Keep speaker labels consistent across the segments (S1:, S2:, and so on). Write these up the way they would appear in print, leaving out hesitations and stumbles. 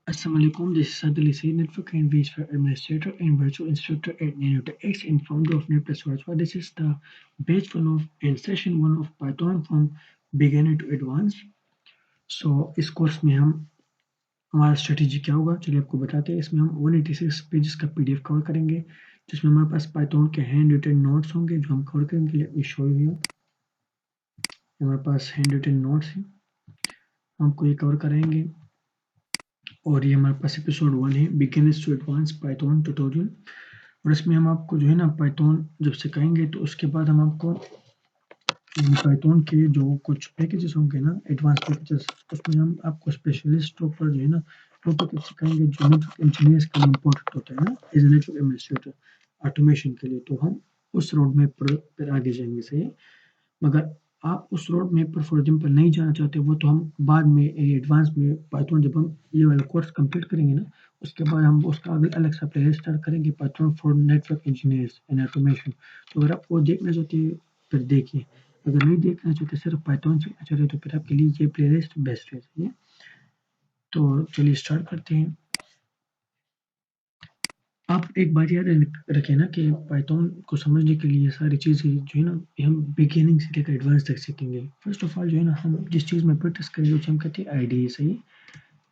S1: Assalamualaikum, this is Sadali C, Network and vSphere Administrator and Virtual Instructor at NanoTech and founder of NetPlus. This is the batch 1 of and session 1 of Python from beginner to advanced. So इस course में हम हमारा strategy क्या होगा चलिए आपको बताते हैं। इसमें हम 186 पेजेस का पीडीएफ कवर करेंगे जिसमें हमारे पास पाइथन के हैंड रिटन नोट्स होंगे जो हम कवर करेंगे। Let me show you. हमारे पास हैंड रिटन नोट्स हैं, हमको ये कवर करेंगे और ये हमारे पास एपिसोड 1 है, beginners to advance Python tutorial. और इसमें हम आपको जो है ना पाइथन जब सिखाएंगे तो उसके बाद हम आपको पाइथन के जो कुछ पैकेजेस होंगे ना, एडवांस पैकेजेस, उसमें हम आपको स्पेशलिस्टों पर जो है ना वो टॉपिक सिखाएंगे जो नेटवर्क इंजीनियर्स के लिए इम्पोर्टेंट होता है ना, as a network administrator automation के लिए। तो हम उस रोड मैप पर फिर आगे जाएंगे, सही है। मगर आप उस रोड मैप पर फॉर एग्जाम्पल नहीं जाना चाहते, वो तो हम बाद में एडवांस में पाइथन जब हम ये वाला कोर्स कंप्लीट करेंगे ना, उसके बाद हम उसका अलग सा प्लेलिस्ट स्टार्ट करेंगे, Python for network engineers and automation. तो अगर आप वो देखना चाहते हैं फिर देखिए, अगर नहीं देखना चाहते सिर्फ पाइथन सीखना चाहते तो फिर आपके लिए ये प्लेलिस्ट बेस्ट है। तो चलिए स्टार्ट करते हैं। आप एक बात याद रखें ना कि पाइथन को समझने के लिए सारी चीज़ें जो है ना हम बिगिनिंग से लेकर एडवांस तक सीखेंगे। फर्स्ट ऑफ ऑल जो है ना हम जिस चीज़ में प्रैक्टिस करेंगे उसे हम कहते हैं आईडी, सही।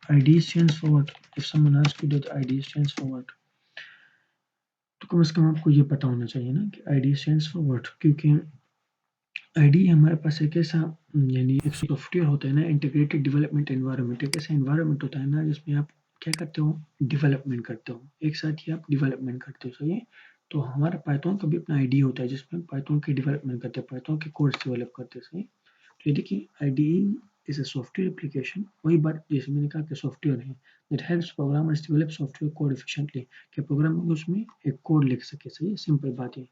S1: ID stands for what? If someone ask you that ID stands for what, तो कम से कम आपको ये पता होना चाहिए ना कि आईडी स्टैंड्स फॉर व्हाट, क्योंकि आईडी हमारे पास एक ऐसा यानी एक सॉफ्टवेयर होता है ना, इंटीग्रेटेड डेवलपमेंट एनवायरनमेंट। एक ऐसा एनवायरनमेंट होता है ना जिसमें आप क्या करते हो, डेवलपमेंट करते हो, एक साथ ही आप डेवलपमेंट करते हो, सही है। तो हमारा पाइथन का भी अपना आईडी होता है जिसमें पाइथन की डेवलपमेंट करते हैं, पाइथन के कोड्स डेवलप करते हैं, सही। तो ये देखिए IDE is a software application, वही बात जैसे मैंने कहा कि सॉफ्टवेयर है that helps programmers develop software code efficiently, कि प्रोग्रामर उसमें एक कोड लिख सके, सही है, सिंपल बात है।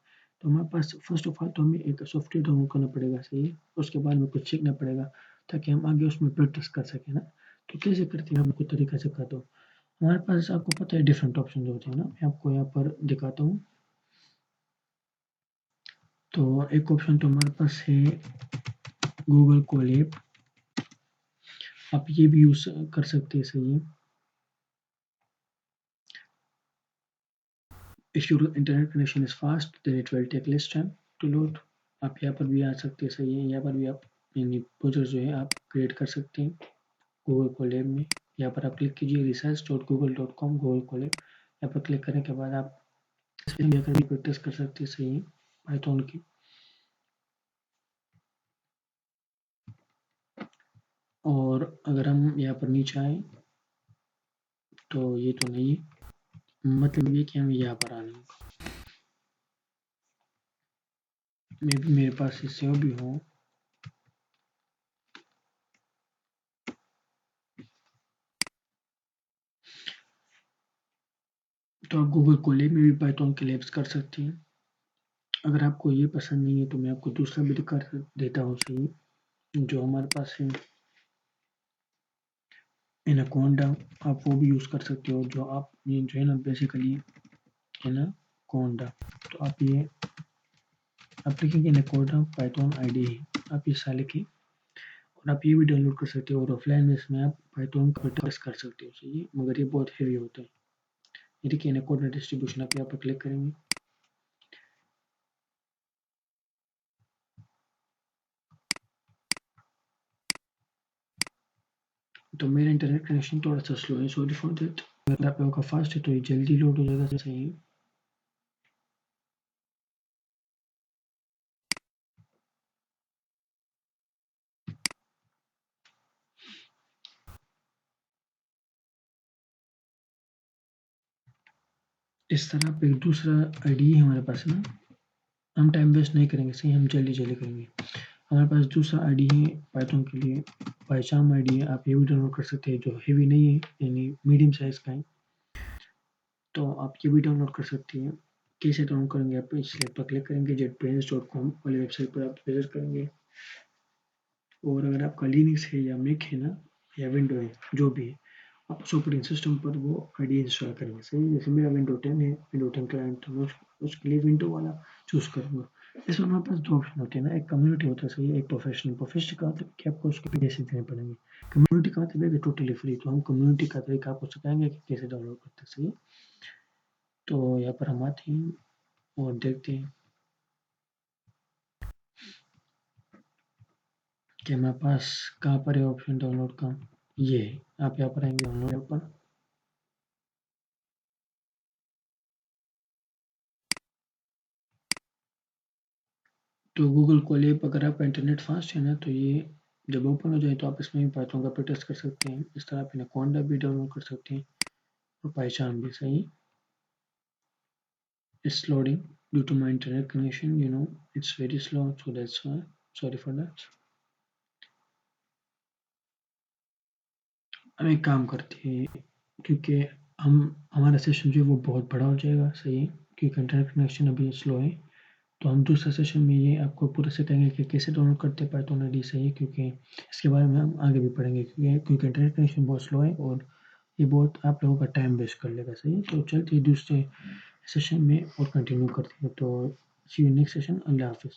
S1: तो हमारे पास फर्स्ट ऑफ ऑल तो हमें एक सॉफ्टवेयर डाउनलोड करना पड़ेगा, सही है। उसके बाद में कुछ सीखना पड़ेगा ताकि हम आगे उसमें प्रैक्टिस कर सकें ना। तो कैसे करते हैं, हम कुछ तरीका सिखाता हूँ। हमारे पास आपको पता है डिफरेंट ऑप्शन होते हैं ना, मैं आपको यहाँ पर दिखाता हूँ। तो एक ऑप्शन तो हमारे पास है गूगल कोलैब, आप ये भी यूज कर सकते हैं, सही है। If your internet connection is fast, then it will take less time to load. आप यहाँ पर भी आ सकते हैं, सही है। यहाँ पर भी आप यानी ब्राउज़र जो है आप क्रिएट कर सकते हैं गूगल कोलैब में। यहाँ पर आप क्लिक कीजिए research.google.com गूगल कोलैब। यहाँ पर क्लिक करने के बाद आप इसमें जाकर भी प्रैक्टिस कर सकते हैं, सही है, पाइथन की। और अगर हम यहाँ पर नीचे आए तो ये तो नहीं है, मतलब ये कि हमें यहाँ पर आना होगा। मे भी मेरे पास ये सेव भी हो, तो आप गूगल कोलैब में भी पाइथन के लैब्स कर सकते हैं। अगर आपको ये पसंद नहीं है तो मैं आपको दूसरा भी दिखा देता हूँ, सही, जो हमारे पास है एनाकोंडा। आप वो भी यूज़ कर सकते हो, जो आप ये जो है ना बेसिकली एनाकोंडा। तो आप ये आप लिखेंगे एनाकोंडा पाइथन आईडी है, आप ये सारे लिखें और आप ये भी डाउनलोड कर सकते हो। और ऑफलाइन में इसमें आप पाइथन का प्रैक्टिस कर सकते हो, सही है, मगर ये बहुत हेवी होता है। ये देखिए एनाकोंडा डिस्ट्रीब्यूशन, आप यहाँ पर क्लिक करेंगे तो मेरा इंटरनेट कनेक्शन थोड़ा सा स्लो है, सॉरी फॉर दैट। अगर आप लोगों का फास्ट है तो ये जल्दी लोड हो जाएगा, सही है। इस तरह पे एक दूसरा आईडी है हमारे पास ना, हम टाइम वेस्ट नहीं करेंगे, सही, हम जल्दी जल्दी करेंगे। हमारे पास दूसरा आईडी है पाइथन के लिए, पाइचाम आईडी है, आप ये भी डाउनलोड कर सकते हैं, जो हेवी नहीं है यानी मीडियम साइज का है। तो आप ये भी डाउनलोड कर सकते हैं। कैसे डाउनलोड करेंगे, आप इस लिंक पर क्लिक करेंगे, jetbrains.com वाली वेबसाइट पर आप विजिट करेंगे। और अगर आपका लिनक्स है या मैक है ना या विंडो है, जो भी है, आप उस ऑपरेटिंग सिस्टम पर वो आईडी इंस्टॉल करेंगे, सही। जैसे मेरा विंडो 10 है, विंडो 10 क्लाइंट, तो मैं उसके लिए विंडो वाला चूज़ करूँगा। इसमें हमारे पास 2 ऑप्शन होते हैं ना, एक कम्युनिटी होता है सही है, एक प्रोफेशनल। प्रोफेशनल का मतलब कि आपको उसके पैसे देने पड़ेंगे। कम्युनिटी का मतलब है कि टोटली फ्री, तो हम कम्युनिटी का तरीका आपको सिखाएँगे कि कैसे डाउनलोड करते हैं, सही है? तो यहाँ पर हम आते हैं और देखते हैं कि हमारे पास कहाँ पर है ऑप्शन डाउनलोड का। ये है, आप यहाँ पर आएँगे डाउनलोड पर। तो गूगल कॉल ऐप अगर आपका इंटरनेट फास्ट है ना, तो ये जब ओपन हो जाए तो आप इसमें भी पाइथन का भी टेस्ट कर सकते हैं। इस तरह आप एनाकोंडा भी डाउनलोड कर सकते हैं और पाइथन भी, सही है? It's loading due to my internet connection, it's very slow, so that's why. Sorry for that. हम एक काम करते हैं, क्योंकि हम हमारा सेशन जो है वो बहुत बड़ा हो जाएगा, सही है? क्योंकि इंटरनेट कनेक्शन अभी स्लो है, तो हम दूसरे सेशन में ये आपको पूरा सिखाएंगे कि कैसे डाउनलोड करते हैं पाइथन आईडी, सही है? क्योंकि इसके बारे में हम आगे भी पढ़ेंगे, क्योंकि इंटरनेट कनेक्शन बहुत स्लो है और ये बहुत आप लोगों का टाइम वेस्ट कर लेगा, सही है? तो चलते हैं दूसरे सेशन में और कंटिन्यू करते हैं। तो सी यू नेक्स्ट सेशन। अल्लाह हाफिज़।